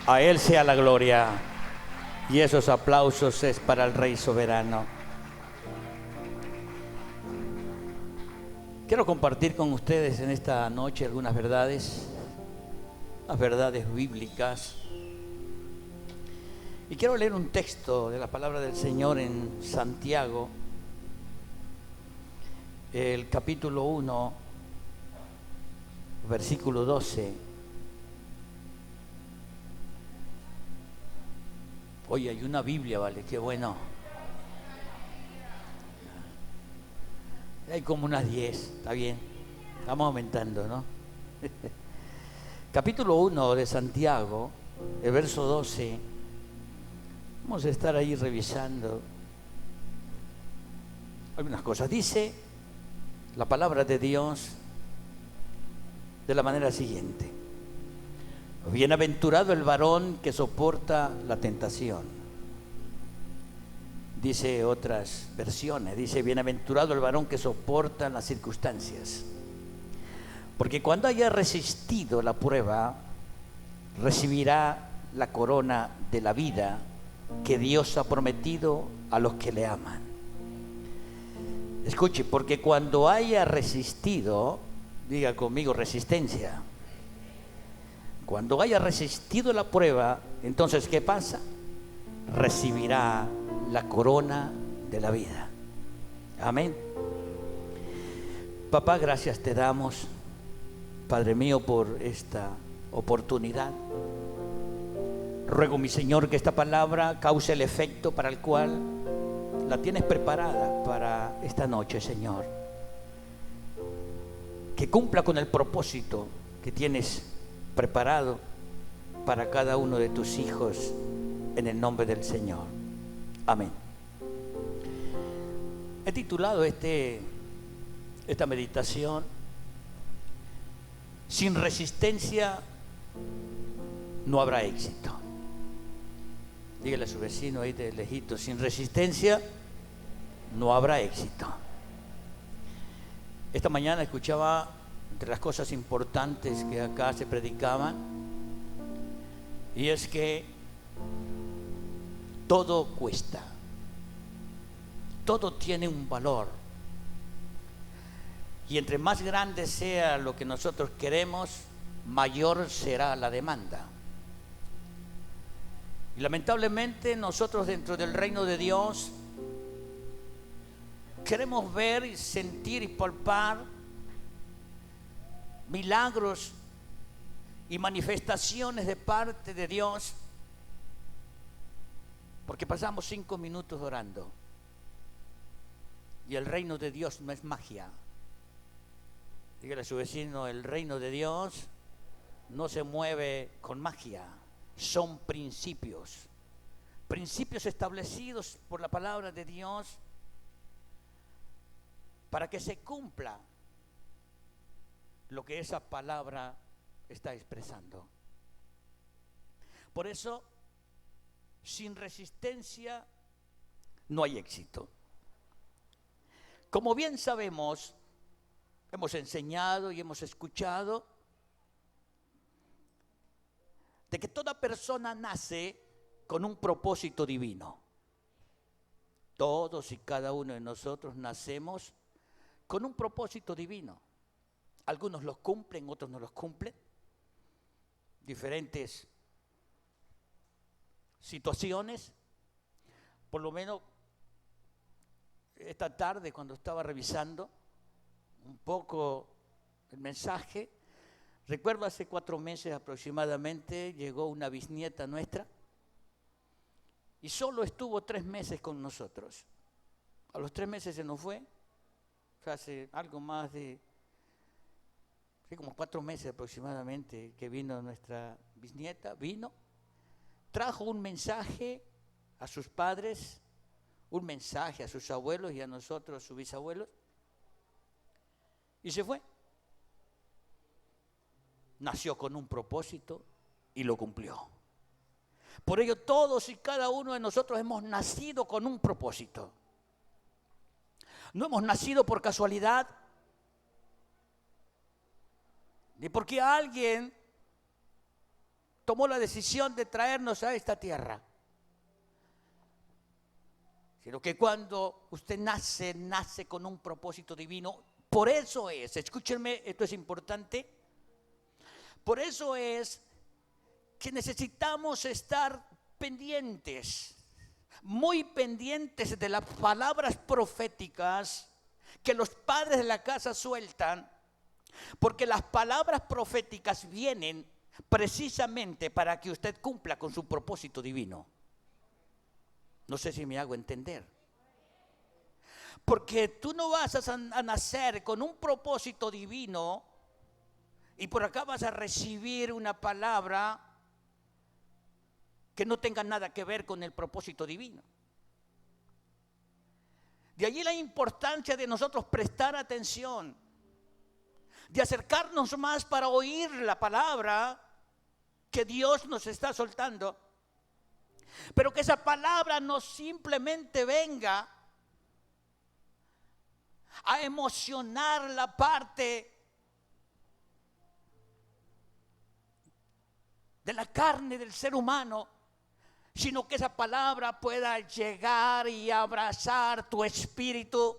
A Él sea la gloria. Y esos aplausos es para el Rey soberano. Quiero compartir con ustedes en esta noche algunas verdades, las verdades bíblicas. Y quiero leer un texto de la palabra del Señor en Santiago, el capítulo 1, versículo 12. Oye, hay una Biblia, vale, qué bueno. Hay como unas 10, está bien. Estamos aumentando, ¿no? Capítulo 1 de Santiago, el verso 12. Vamos a estar ahí revisando algunas cosas. Dice la palabra de Dios de la manera siguiente: bienaventurado el varón que soporta la tentación. Dice otras versiones, dice bienaventurado el varón que soporta las circunstancias, porque cuando haya resistido la prueba, recibirá la corona de la vida que Dios ha prometido a los que le aman. Escuche, porque cuando haya resistido, diga conmigo, resistencia. Cuando haya resistido la prueba, entonces ¿qué pasa? Recibirá la corona de la vida. Amén. Papá, gracias te damos, Padre mío, por esta oportunidad. Ruego, mi Señor, que esta palabra cause el efecto para el cual la tienes preparada para esta noche, Señor. Que cumpla con el propósito que tienes preparado para cada uno de tus hijos, en el nombre del Señor. Amén. He titulado esta meditación: sin resistencia no habrá éxito. Dígale a su vecino ahí de lejito: sin resistencia no habrá éxito. Esta mañana escuchaba, entre las cosas importantes que acá se predicaban, y es que todo cuesta, todo tiene un valor, y entre más grande sea lo que nosotros queremos, mayor será la demanda. Y lamentablemente nosotros dentro del reino de Dios queremos ver y sentir y palpar milagros y manifestaciones de parte de Dios, porque pasamos 5 minutos orando. Y el reino de Dios no es magia. Dígale a su vecino: el reino de Dios no se mueve con magia. Son principios establecidos por la palabra de Dios para que se cumpla lo que esa palabra está expresando. Por eso, sin resistencia no hay éxito. Como bien sabemos, hemos enseñado y hemos escuchado de que toda persona nace con un propósito divino. Todos y cada uno de nosotros nacemos con un propósito divino. Algunos los cumplen, otros no los cumplen. Diferentes situaciones. Por lo menos esta tarde, cuando estaba revisando un poco el mensaje, recuerdo hace 4 meses aproximadamente llegó una bisnieta nuestra y solo estuvo 3 meses con nosotros. A los 3 meses se nos fue. Hace algo más de como 4 meses aproximadamente que vino nuestra bisnieta. Vino, trajo un mensaje a sus padres, un mensaje a sus abuelos y a nosotros, sus bisabuelos, y se fue. Nació con un propósito y lo cumplió. Por ello, todos y cada uno de nosotros hemos nacido con un propósito. No hemos nacido por casualidad, ni porque alguien tomó la decisión de traernos a esta tierra. Sino que cuando usted nace, nace con un propósito divino. Por eso es, escúchenme, esto es importante. Por eso es que necesitamos estar pendientes, muy pendientes de las palabras proféticas que los padres de la casa sueltan, porque las palabras proféticas vienen precisamente para que usted cumpla con su propósito divino. No sé si me hago entender. Porque tú no vas a nacer con un propósito divino y por acá vas a recibir una palabra que no tenga nada que ver con el propósito divino. De allí la importancia de nosotros prestar atención, de acercarnos más para oír la palabra que Dios nos está soltando. Pero que esa palabra no simplemente venga a emocionar la parte de la carne del ser humano, sino que esa palabra pueda llegar y abrazar tu espíritu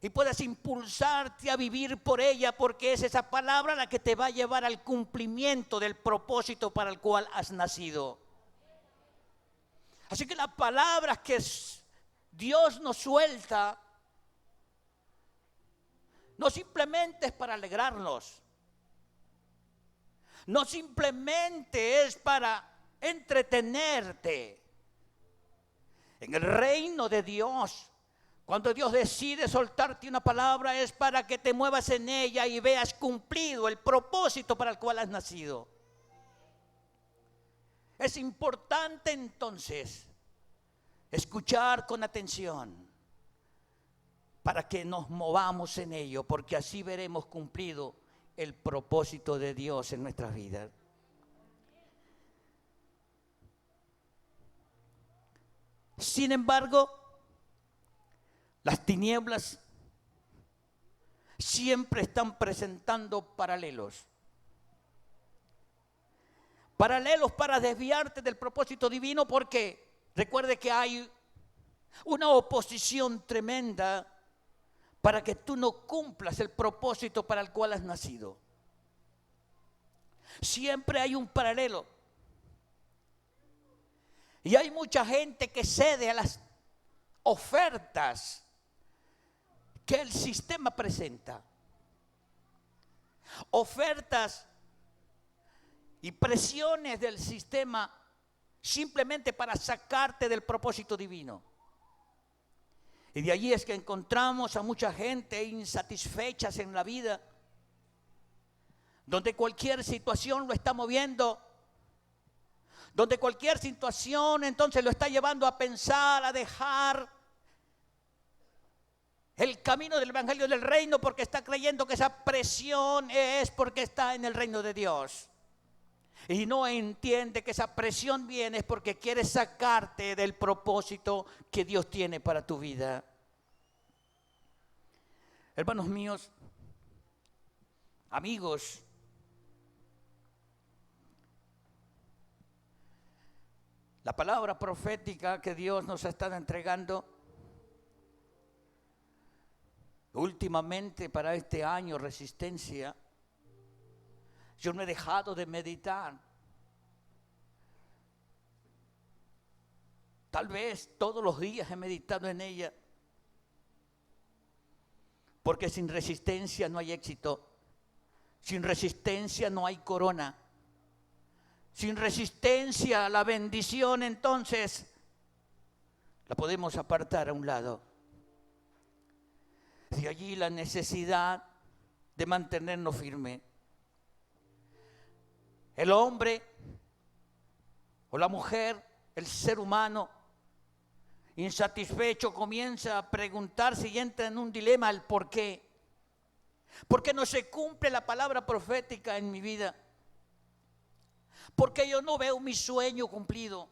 y puedas impulsarte a vivir por ella, porque es esa palabra la que te va a llevar al cumplimiento del propósito para el cual has nacido. Así que las palabras que Dios nos suelta no simplemente es para alegrarnos, no simplemente es para entretenerte. En el reino de Dios, cuando Dios decide soltarte una palabra, es para que te muevas en ella y veas cumplido el propósito para el cual has nacido. Es importante entonces escuchar con atención para que nos movamos en ello, porque así veremos cumplido el propósito de Dios en nuestras vidas. Sin embargo, las tinieblas siempre están presentando paralelos. Paralelos para desviarte del propósito divino, porque recuerde que hay una oposición tremenda para que tú no cumplas el propósito para el cual has nacido. Siempre hay un paralelo. Y hay mucha gente que cede a las ofertas que el sistema presenta. Ofertas y presiones del sistema simplemente para sacarte del propósito divino. Y de allí es que encontramos a mucha gente insatisfechas en la vida, donde cualquier situación lo está moviendo, donde cualquier situación entonces lo está llevando a pensar, a dejar el camino del evangelio del reino, porque está creyendo que esa presión es porque está en el reino de Dios. Y no entiende que esa presión viene porque quiere sacarte del propósito que Dios tiene para tu vida. Hermanos míos, amigos, la palabra profética que Dios nos ha estado entregando últimamente para este año, Resistencia, yo no he dejado de meditar. Tal vez todos los días he meditado en ella. Porque sin resistencia no hay éxito. Sin resistencia no hay corona. Sin resistencia la bendición entonces la podemos apartar a un lado. De allí la necesidad de mantenernos firmes. El hombre o la mujer, el ser humano insatisfecho comienza a preguntarse y entra en un dilema el por qué. ¿Por qué no se cumple la palabra profética en mi vida? ¿Por qué yo no veo mi sueño cumplido?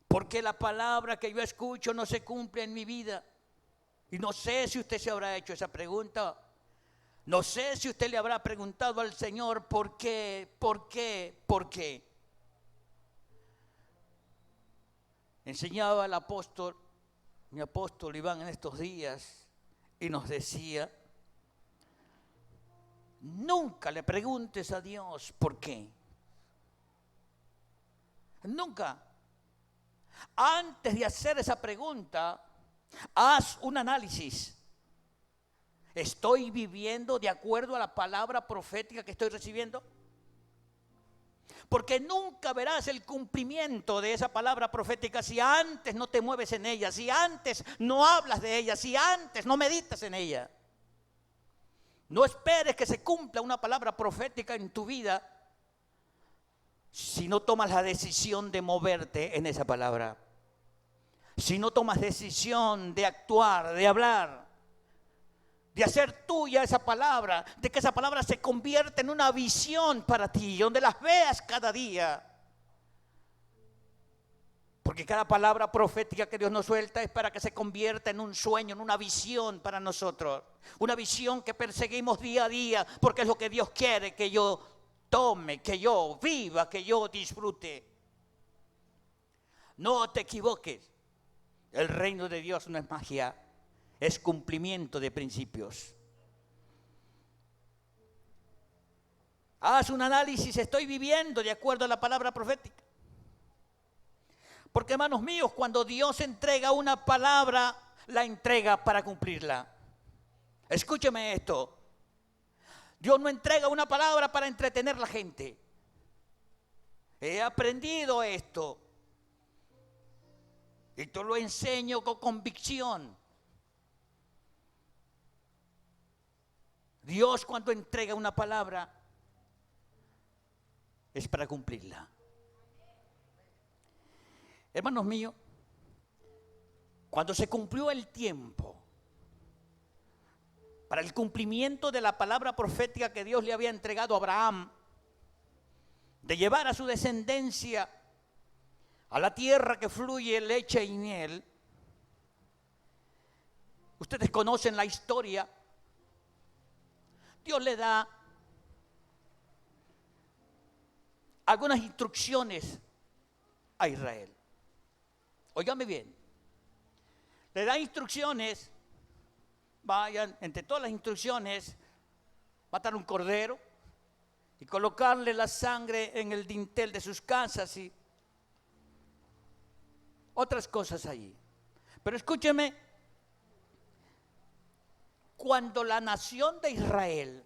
¿Por qué la palabra que yo escucho no se cumple en mi vida? Y no sé si usted se habrá hecho esa pregunta. No sé si usted le habrá preguntado al Señor por qué. Enseñaba el apóstol, mi apóstol Iván en estos días, y nos decía: nunca le preguntes a Dios por qué. Nunca. Antes de hacer esa pregunta, haz un análisis. ¿Estoy viviendo de acuerdo a la palabra profética que estoy recibiendo? Porque nunca verás el cumplimiento de esa palabra profética si antes no te mueves en ella, si antes no hablas de ella, si antes no meditas en ella. No esperes que se cumpla una palabra profética en tu vida si no tomas la decisión de moverte en esa palabra. Si no tomas decisión de actuar, de hablar, de hacer tuya esa palabra, de que esa palabra se convierta en una visión para ti, donde las veas cada día. Porque cada palabra profética que Dios nos suelta es para que se convierta en un sueño, en una visión para nosotros. Una visión que perseguimos día a día, porque es lo que Dios quiere que yo tome, que yo viva, que yo disfrute. No te equivoques. El reino de Dios no es magia, es cumplimiento de principios. Haz un análisis, ¿estoy viviendo de acuerdo a la palabra profética? Porque, hermanos míos, cuando Dios entrega una palabra, la entrega para cumplirla. Escúcheme esto. Dios no entrega una palabra para entretener a la gente. He aprendido esto. Y te lo enseño con convicción. Dios, cuando entrega una palabra, es para cumplirla. Hermanos míos, cuando se cumplió el tiempo para el cumplimiento de la palabra profética que Dios le había entregado a Abraham, de llevar a su descendencia a la tierra que fluye leche y miel, ustedes conocen la historia. Dios le da algunas instrucciones a Israel. Óigame bien. Le da instrucciones. Vayan, entre todas las instrucciones, matar un cordero y colocarle la sangre en el dintel de sus casas y otras cosas allí. Pero escúcheme, cuando la nación de Israel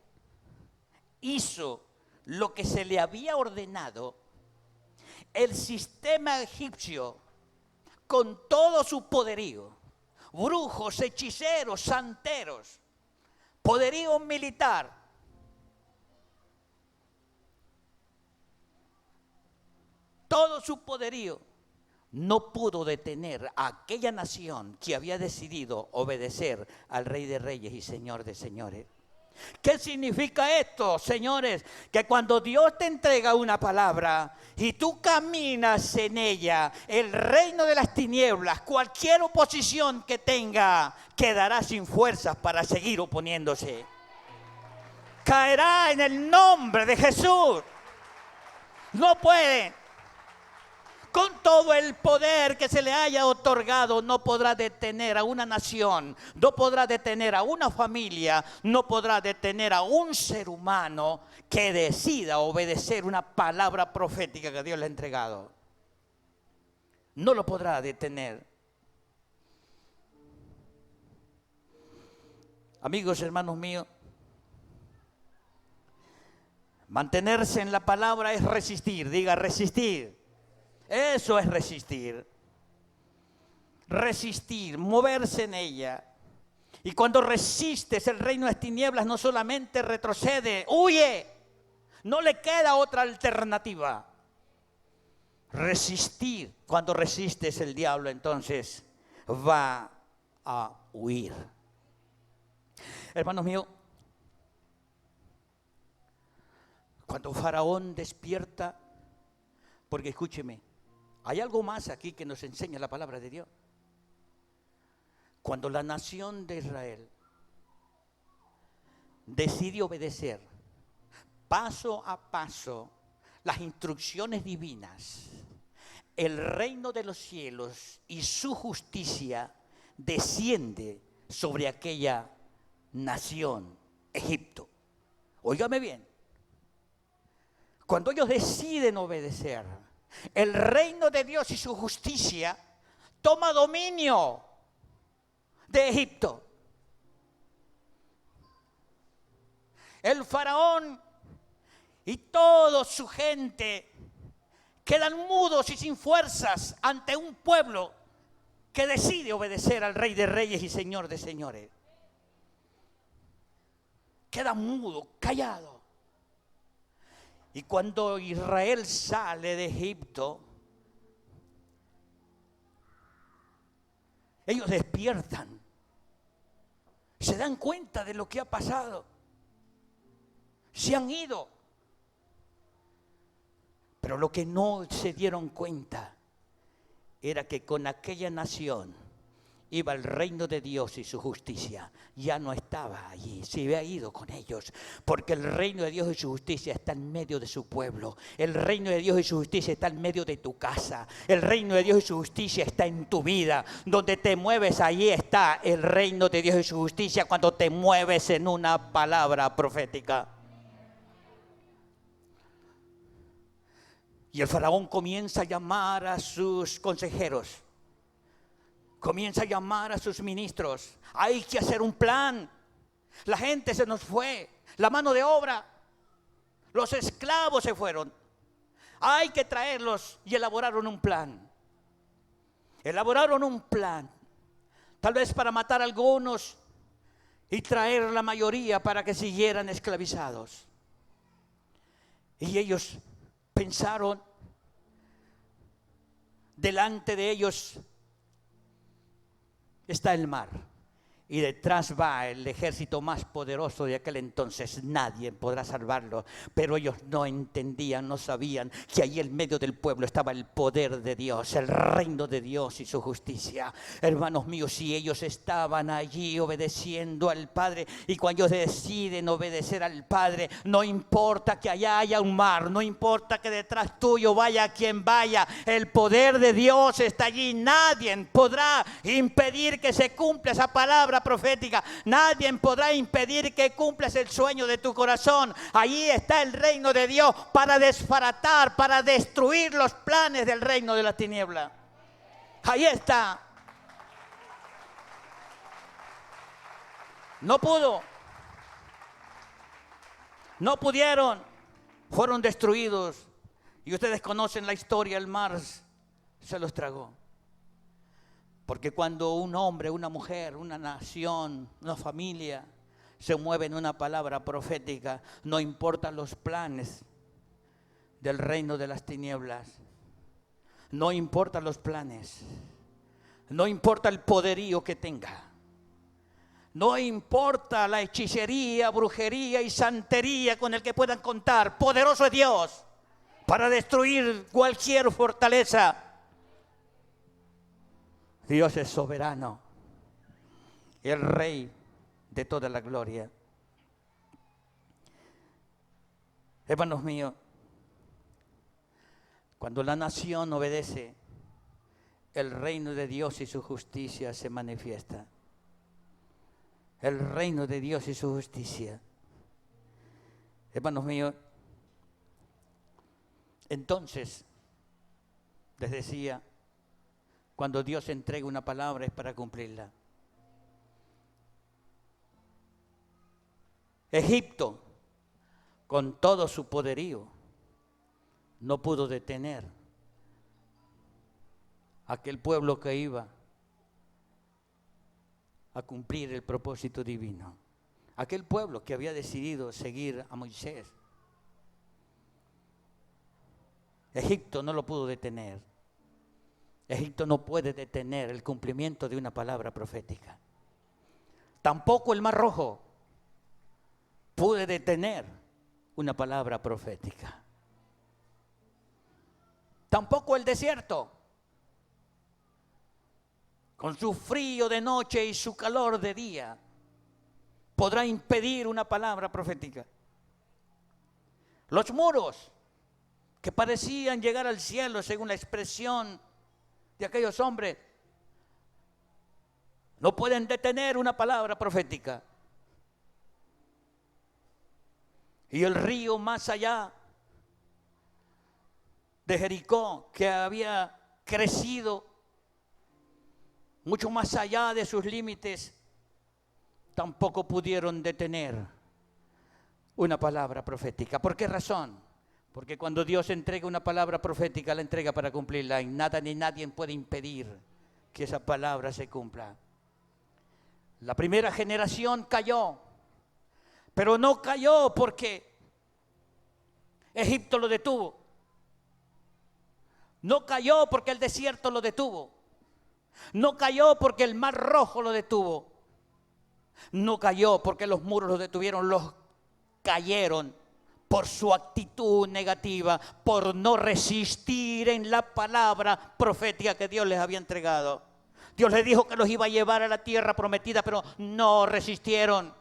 hizo lo que se le había ordenado, el sistema egipcio, con todo su poderío, brujos, hechiceros, santeros, poderío militar, todo su poderío, no pudo detener a aquella nación que había decidido obedecer al Rey de Reyes y Señor de Señores. ¿Qué significa esto, señores? Que cuando Dios te entrega una palabra y tú caminas en ella, el reino de las tinieblas, cualquier oposición que tenga, quedará sin fuerzas para seguir oponiéndose. Caerá en el nombre de Jesús. No puede. Con todo el poder que se le haya otorgado, no podrá detener a una nación, no podrá detener a una familia, no podrá detener a un ser humano que decida obedecer una palabra profética que Dios le ha entregado. No lo podrá detener. Amigos, hermanos míos, mantenerse en la palabra es resistir. Diga, resistir. Eso es resistir. Resistir, moverse en ella. Y cuando resistes, el reino de las tinieblas no solamente retrocede, huye. No le queda otra alternativa. Resistir. Cuando resistes, el diablo entonces va a huir. Hermanos míos, cuando Faraón despierta, porque escúcheme, hay algo más aquí que nos enseña la palabra de Dios. Cuando la nación de Israel decide obedecer paso a paso las instrucciones divinas, el reino de los cielos y su justicia desciende sobre aquella nación, Egipto. Óigame bien, cuando ellos deciden obedecer, el reino de Dios y su justicia toma dominio de Egipto. El faraón y toda su gente quedan mudos y sin fuerzas ante un pueblo que decide obedecer al Rey de Reyes y Señor de Señores. Queda mudo, callado. Y cuando Israel sale de Egipto, ellos despiertan, se dan cuenta de lo que ha pasado, se han ido. Pero lo que no se dieron cuenta era que con aquella nación iba el reino de Dios y su justicia. Ya no estaba allí, se había ido con ellos. Porque el reino de Dios y su justicia está en medio de su pueblo. El reino de Dios y su justicia está en medio de tu casa. El reino de Dios y su justicia está en tu vida. Donde te mueves, allí está el reino de Dios y su justicia cuando te mueves en una palabra profética. Y el faraón comienza a llamar a sus consejeros. Comienza a llamar a sus ministros. Hay que hacer un plan. La gente se nos fue. La mano de obra. Los esclavos se fueron. Hay que traerlos. Y elaboraron un plan. Elaboraron un plan. Tal vez para matar a algunos y traer la mayoría para que siguieran esclavizados. Y ellos pensaron, delante de ellos está el mar y detrás va el ejército más poderoso de aquel entonces. Nadie podrá salvarlo, pero ellos no entendían, no sabían que allí en medio del pueblo estaba el poder de Dios, el reino de Dios y su justicia. Hermanos míos, si ellos estaban allí obedeciendo al Padre, y cuando ellos deciden obedecer al Padre, no importa que allá haya un mar, no importa que detrás tuyo vaya quien vaya, el poder de Dios está allí. Nadie podrá impedir que se cumpla esa palabra profética. Nadie podrá impedir que cumplas el sueño de tu corazón. Allí está el reino de Dios para desbaratar, para destruir los planes del reino de la tiniebla. Ahí está. No pudo. No pudieron. Fueron destruidos. Y ustedes conocen la historia, el mar se los tragó. Porque cuando un hombre, una mujer, una nación, una familia se mueve en una palabra profética, no importan los planes del reino de las tinieblas, no importan los planes, no importa el poderío que tenga, no importa la hechicería, brujería y santería con el que puedan contar. Poderoso es Dios para destruir cualquier fortaleza. Dios es soberano, el Rey de toda la gloria. Hermanos míos, cuando la nación obedece, el reino de Dios y su justicia se manifiesta. El reino de Dios y su justicia. Hermanos míos, entonces, les decía, cuando Dios entrega una palabra es para cumplirla. Egipto, con todo su poderío, no pudo detener a aquel pueblo que iba a cumplir el propósito divino. Aquel pueblo que había decidido seguir a Moisés. Egipto no lo pudo detener. Egipto no puede detener el cumplimiento de una palabra profética. Tampoco el Mar Rojo puede detener una palabra profética. Tampoco el desierto, con su frío de noche y su calor de día, podrá impedir una palabra profética. Los muros que parecían llegar al cielo, según la expresión de aquellos hombres, no pueden detener una palabra profética. Y el río más allá de Jericó, que había crecido mucho más allá de sus límites, tampoco pudieron detener una palabra profética. ¿Por qué razón? Porque cuando Dios entrega una palabra profética, la entrega para cumplirla, y nada ni nadie puede impedir que esa palabra se cumpla. La primera generación cayó, pero no cayó porque Egipto lo detuvo. No cayó porque el desierto lo detuvo. No cayó porque el mar rojo lo detuvo. No cayó porque los muros lo detuvieron. Los cayeron por su actitud negativa, por no resistir en la palabra profética que Dios les había entregado. Dios les dijo que los iba a llevar a la tierra prometida, pero no resistieron.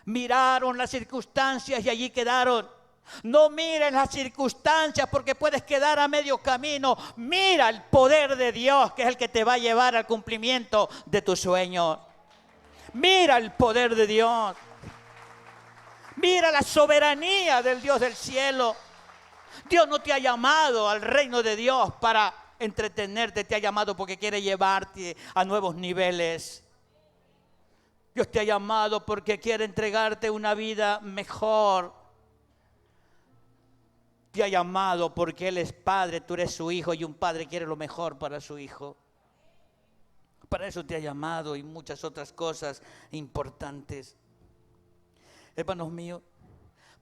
Miraron las circunstancias y allí quedaron. No mires las circunstancias porque puedes quedar a medio camino. Mira el poder de Dios, que es el que te va a llevar al cumplimiento de tus sueños. Mira el poder de Dios. Mira la soberanía del Dios del cielo. Dios no te ha llamado al reino de Dios para entretenerte, te ha llamado porque quiere llevarte a nuevos niveles. Dios te ha llamado porque quiere entregarte una vida mejor. Te ha llamado porque Él es Padre, tú eres su hijo, y un padre quiere lo mejor para su hijo. Para eso te ha llamado, y muchas otras cosas importantes. Hermanos míos,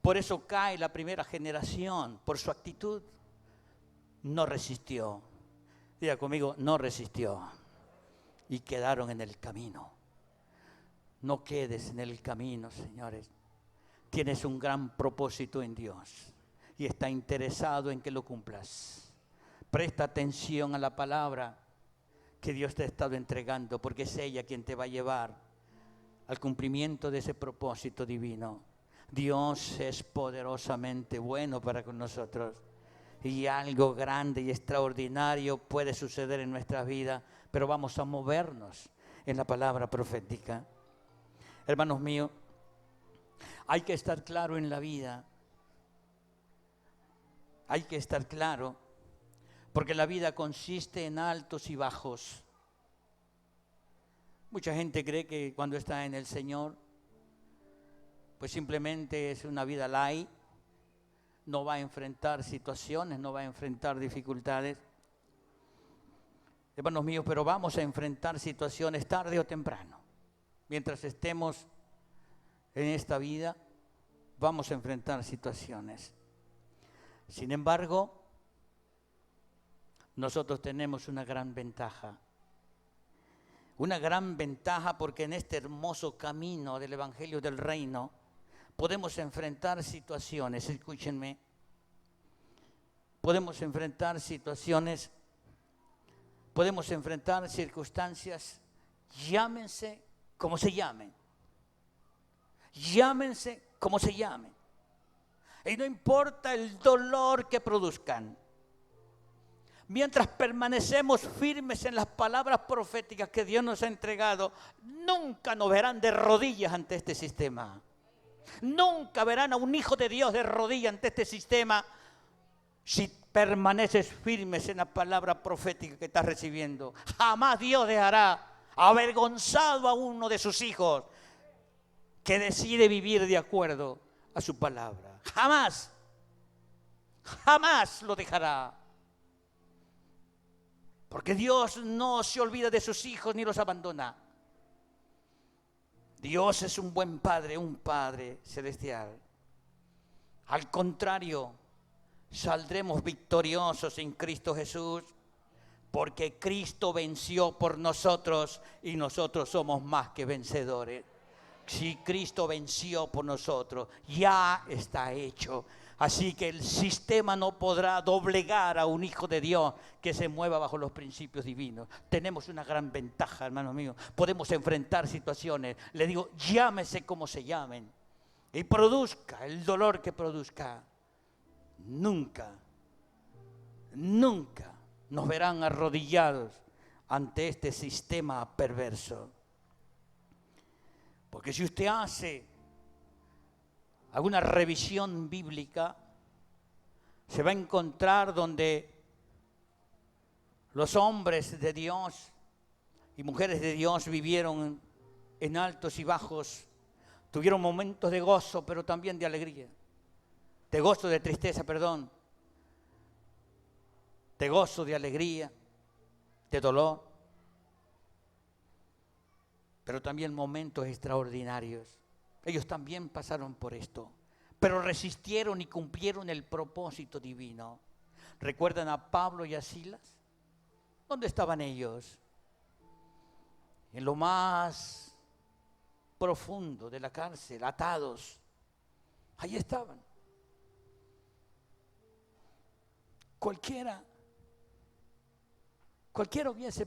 por eso cae la primera generación, por su actitud. No resistió. Diga conmigo, no resistió. Y quedaron en el camino. No quedes en el camino, señores. Tienes un gran propósito en Dios y está interesado en que lo cumplas. Presta atención a la palabra que Dios te ha estado entregando, porque es ella quien te va a llevar al cumplimiento de ese propósito divino. Dios es poderosamente bueno para con nosotros, y algo grande y extraordinario puede suceder en nuestra vida, pero vamos a movernos en la palabra profética. Hermanos míos, hay que estar claro en la vida. Hay que estar claro, porque la vida consiste en altos y bajos. Mucha gente cree que cuando está en el Señor, pues simplemente es una vida light, no va a enfrentar situaciones, no va a enfrentar dificultades. Hermanos míos, pero vamos a enfrentar situaciones tarde o temprano. Mientras estemos en esta vida, vamos a enfrentar situaciones. Sin embargo, nosotros tenemos una gran ventaja. Una gran ventaja porque en este hermoso camino del Evangelio del Reino podemos enfrentar situaciones, escúchenme, podemos enfrentar situaciones, podemos enfrentar circunstancias, llámense como se llamen, llámense como se llamen, y no importa el dolor que produzcan. Mientras permanecemos firmes en las palabras proféticas que Dios nos ha entregado, nunca nos verán de rodillas ante este sistema. Nunca verán a un hijo de Dios de rodillas ante este sistema si permaneces firmes en la palabra profética que estás recibiendo. Jamás Dios dejará avergonzado a uno de sus hijos que decide vivir de acuerdo a su palabra. Jamás, jamás lo dejará. Porque Dios no se olvida de sus hijos ni los abandona. Dios es un buen Padre, un Padre celestial. Al contrario, saldremos victoriosos en Cristo Jesús, porque Cristo venció por nosotros y nosotros somos más que vencedores. Si Cristo venció por nosotros, ya está hecho. Así que el sistema no podrá doblegar a un hijo de Dios que se mueva bajo los principios divinos. Tenemos una gran ventaja, hermanos míos. Podemos enfrentar situaciones. Le digo, llámese como se llamen. Y produzca el dolor que produzca. Nunca nos verán arrodillados ante este sistema perverso. Porque si usted hace alguna revisión bíblica, se va a encontrar donde los hombres de Dios y mujeres de Dios vivieron en altos y bajos, tuvieron momentos de gozo, pero también de alegría, de gozo, de tristeza, perdón, de gozo, de alegría, de dolor, pero también momentos extraordinarios. Ellos también pasaron por esto, pero resistieron y cumplieron el propósito divino. ¿Recuerdan a Pablo y a Silas? ¿Dónde estaban ellos? En lo más profundo de la cárcel, atados. Ahí estaban. Cualquiera hubiese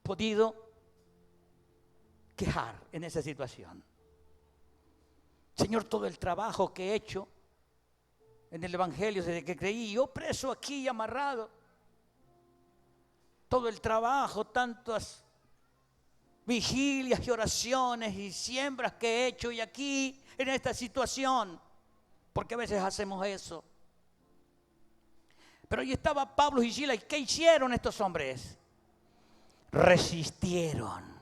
podido quejar en esa situación. Señor, todo el trabajo que he hecho en el Evangelio desde que creí, yo preso aquí y amarrado, todo el trabajo, tantas vigilias y oraciones y siembras que he hecho y aquí en esta situación, porque a veces hacemos eso. Pero ahí estaba Pablo y Silas. ¿Qué hicieron estos hombres? Resistieron.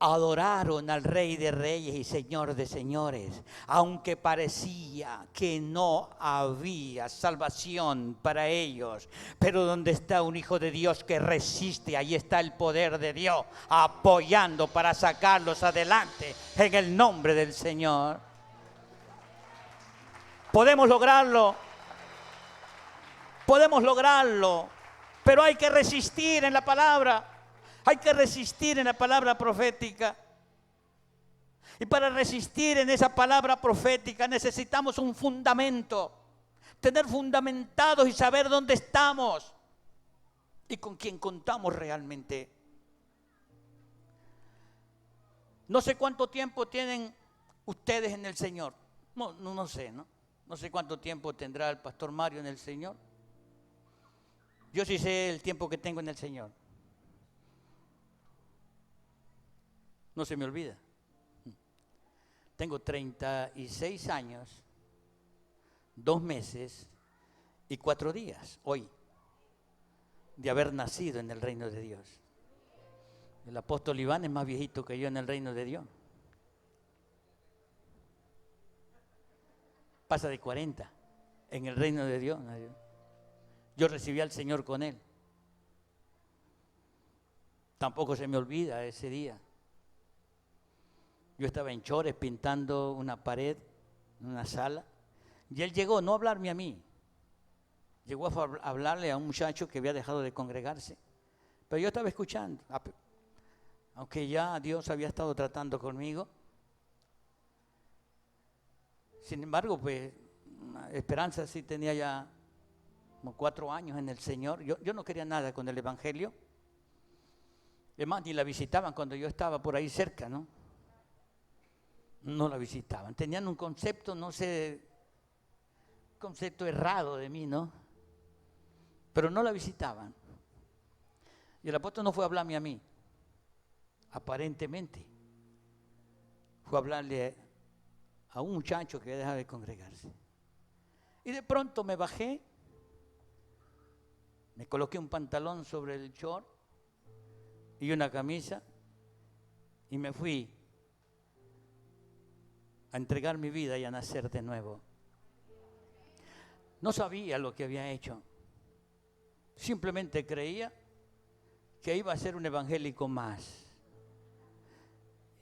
Adoraron al Rey de Reyes y Señor de Señores, aunque parecía que no había salvación para ellos. Pero donde está un hijo de Dios que resiste, ahí está el poder de Dios apoyando para sacarlos adelante en el nombre del Señor. Podemos lograrlo, pero hay que resistir en la palabra. Hay que resistir en la palabra profética. Y para resistir en esa palabra profética necesitamos un fundamento. Tener fundamentados y saber dónde estamos y con quién contamos realmente. No sé cuánto tiempo tienen ustedes en el Señor. No sé, ¿no? No sé cuánto tiempo tendrá el pastor Mario en el Señor. Yo sí sé el tiempo que tengo en el Señor. No se me olvida. Tengo 36 años, 2 meses y 4 días hoy de haber nacido en el reino de Dios. El apóstol Iván es más viejito que yo en el reino de Dios. Pasa de 40 en el reino de Dios. Yo recibí al Señor con él. Tampoco se me olvida ese día. Yo estaba en Chores pintando una pared en una sala y él llegó, no a hablarme a mí, llegó a hablarle a un muchacho que había dejado de congregarse, pero yo estaba escuchando, aunque ya Dios había estado tratando conmigo. Sin embargo, pues, Esperanza sí tenía ya como 4 años en el Señor. Yo no quería nada con el Evangelio. Es más, ni la visitaban cuando yo estaba por ahí cerca, ¿no? No la visitaban. Tenían un concepto, no sé, concepto errado de mí, ¿no? Pero no la visitaban. Y el apóstol no fue a hablarme a mí, aparentemente. Fue a hablarle a un muchacho que había dejado de congregarse. Y de pronto me bajé, me coloqué un pantalón sobre el short y una camisa y me fui a entregar mi vida y a nacer de nuevo. No sabía lo que había hecho. Simplemente creía que iba a ser un evangélico más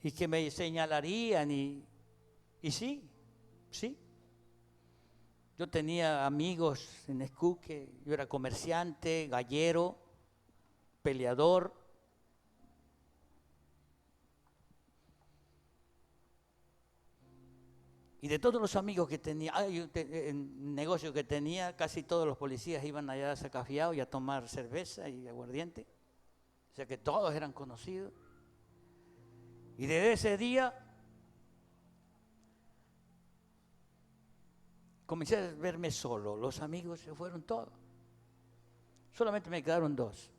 y que me señalarían y sí. Yo tenía amigos en Escuque, yo era comerciante, gallero, peleador. Y de todos los amigos que tenía, en negocio que tenía, casi todos los policías iban allá a Sacafiao y a tomar cerveza y aguardiente. O sea que todos eran conocidos. Y desde ese día comencé a verme solo. Los amigos se fueron todos. Solamente me quedaron dos.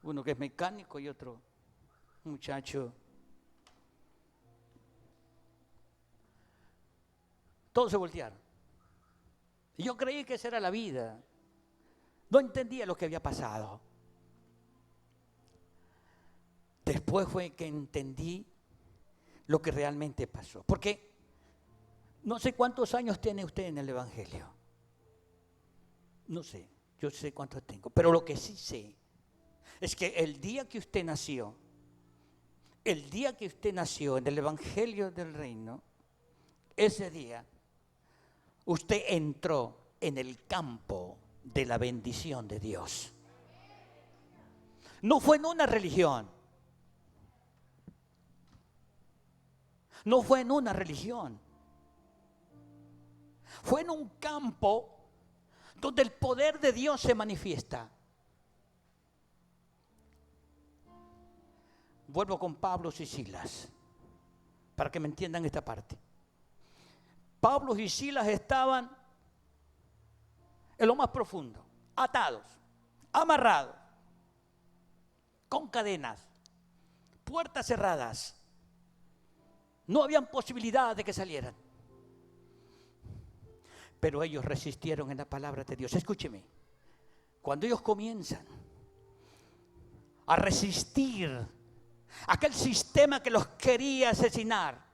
Uno que es mecánico y otro muchacho. Todos se voltearon. Y yo creí que esa era la vida. No entendía lo que había pasado. Después fue que entendí lo que realmente pasó. Porque no sé cuántos años tiene usted en el Evangelio. No sé, yo sé cuántos tengo. Pero lo que sí sé es que el día que usted nació en el Evangelio del Reino, ese día usted entró en el campo de la bendición de Dios. No fue en una religión. No fue en una religión. Fue en un campo donde el poder de Dios se manifiesta. Vuelvo con Pablo y Silas, para que me entiendan esta parte. Pablo y Silas estaban en lo más profundo, atados, amarrados, con cadenas, puertas cerradas. No habían posibilidad de que salieran. Pero ellos resistieron en la palabra de Dios. Escúcheme, cuando ellos comienzan a resistir aquel sistema que los quería asesinar,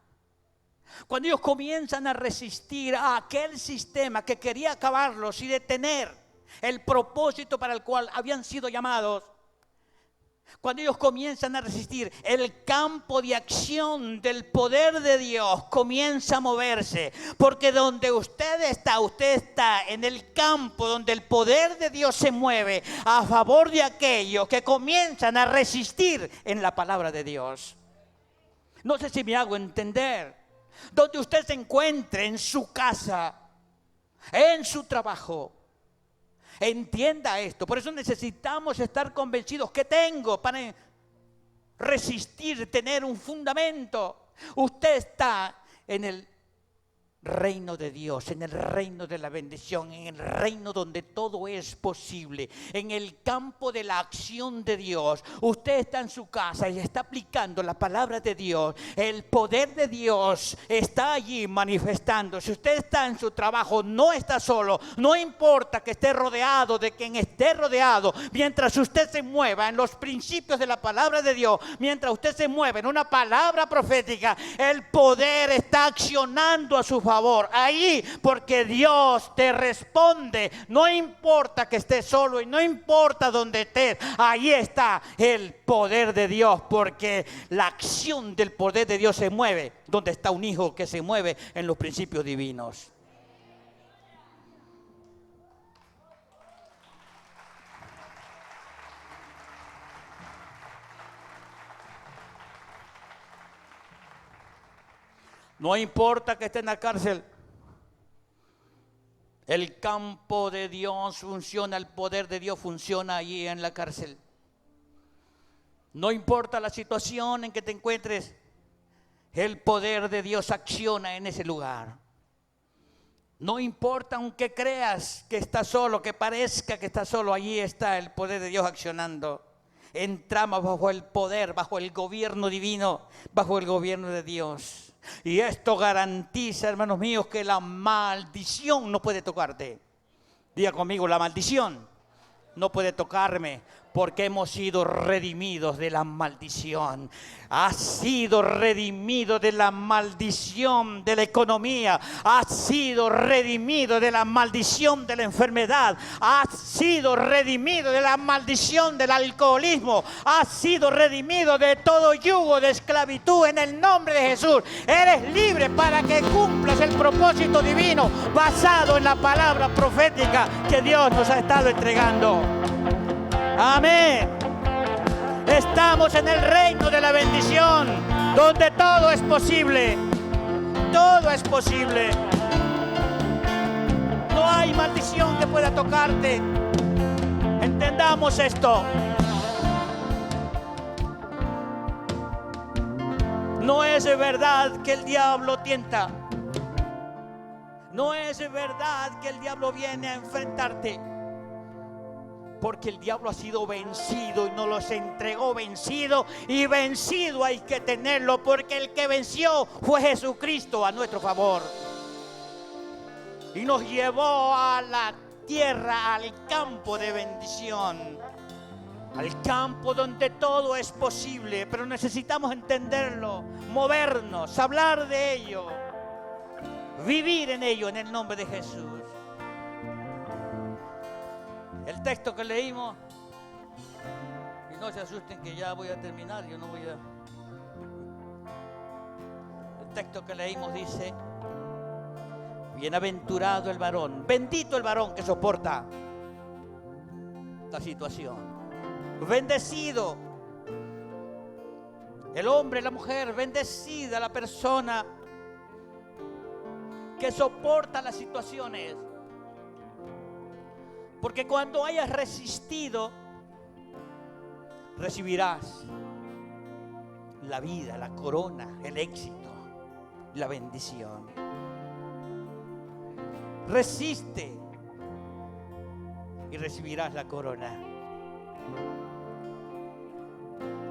cuando ellos comienzan a resistir a aquel sistema que quería acabarlos y detener el propósito para el cual habían sido llamados, cuando ellos comienzan a resistir, el campo de acción del poder de Dios comienza a moverse. Porque donde usted está en el campo donde el poder de Dios se mueve a favor de aquellos que comienzan a resistir en la palabra de Dios. No sé si me hago entender. Donde usted se encuentre, en su casa, en su trabajo, entienda esto. Por eso necesitamos estar convencidos. ¿Qué tengo para resistir, tener un fundamento? Usted está en el reino de Dios, en el reino de la bendición, en el reino donde todo es posible, en el campo de la acción de Dios. Usted está en su casa y está aplicando la palabra de Dios. El poder de Dios está allí manifestando. Si usted está en su trabajo, no está solo. No importa que esté rodeado de quien esté rodeado. Mientras usted se mueva en los principios de la palabra de Dios, mientras usted se mueva en una palabra profética, el poder está accionando a su favor. Ahí, porque Dios te responde. No importa que estés solo y no importa dónde estés. Ahí está el poder de Dios, porque la acción del poder de Dios se mueve donde está un hijo que se mueve en los principios divinos. No importa que esté en la cárcel, el campo de Dios funciona, el poder de Dios funciona allí en la cárcel. No importa la situación en que te encuentres, el poder de Dios acciona en ese lugar. No importa aunque creas que estás solo, que parezca que estás solo, allí está el poder de Dios accionando. Entramos bajo el poder, bajo el gobierno divino, bajo el gobierno de Dios. Y esto garantiza, hermanos míos, que la maldición no puede tocarte. Diga conmigo, la maldición no puede tocarme, porque hemos sido redimidos de la maldición. Has sido redimido de la maldición de la economía. Has sido redimido de la maldición de la enfermedad. Has sido redimido de la maldición del alcoholismo. Has sido redimido de todo yugo de esclavitud en el nombre de Jesús. Eres libre para que cumplas el propósito divino basado en la palabra profética que Dios nos ha estado entregando. Amén. Estamos en el reino de la bendición, donde todo es posible. todo es posible. No hay maldición que pueda tocarte. Entendamos esto. No es de verdad que el diablo tienta. No es de verdad que el diablo viene a enfrentarte. Porque el diablo ha sido vencido y nos los entregó vencido. Y vencido hay que tenerlo, porque el que venció fue Jesucristo a nuestro favor. Y nos llevó a la tierra, al campo de bendición. Al campo donde todo es posible, pero necesitamos entenderlo, movernos, hablar de ello, vivir en ello en el nombre de Jesús. El texto que leímos, y no se asusten que ya voy a terminar, yo no voy a... El texto que leímos dice: bienaventurado el varón, bendito el varón que soporta la situación. Bendecido el hombre, la mujer, bendecida la persona que soporta las situaciones. Porque cuando hayas resistido, recibirás la vida, la corona, el éxito, la bendición. Resiste y recibirás la corona.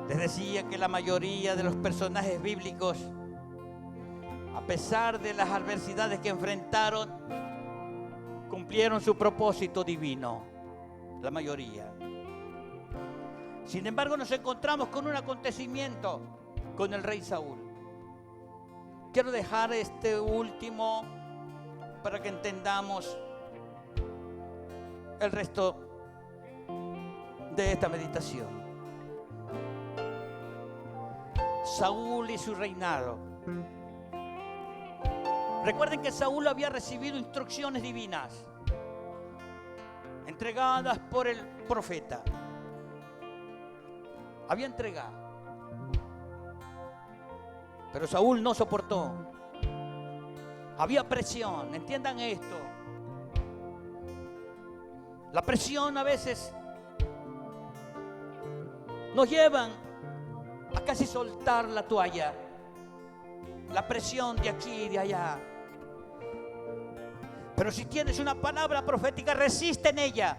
Les decía que la mayoría de los personajes bíblicos, a pesar de las adversidades que enfrentaron, cumplieron su propósito divino. La mayoría. Sin embargo, nos encontramos con un acontecimiento con el rey Saúl. Quiero dejar este último para que entendamos el resto de esta meditación. Saúl y su reinado. Recuerden que Saúl había recibido instrucciones divinas entregadas por el profeta. Había entregado, pero Saúl no soportó. Había presión, entiendan esto. La presión a veces nos llevan a casi soltar la toalla. La presión de aquí y de allá. Pero si tienes una palabra profética, resiste en ella.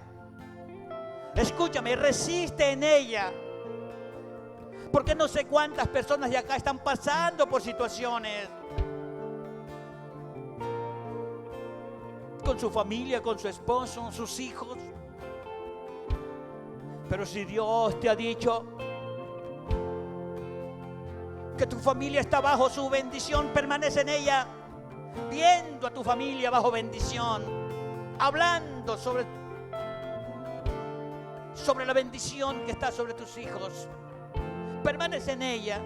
Escúchame, resiste en ella. Porque no sé cuántas personas de acá están pasando por situaciones. Con su familia, con su esposo, con sus hijos. Pero si Dios te ha dicho que tu familia está bajo su bendición, permanece en ella, viendo a tu familia bajo bendición, hablando sobre la bendición que está sobre tus hijos. Permanece en ella.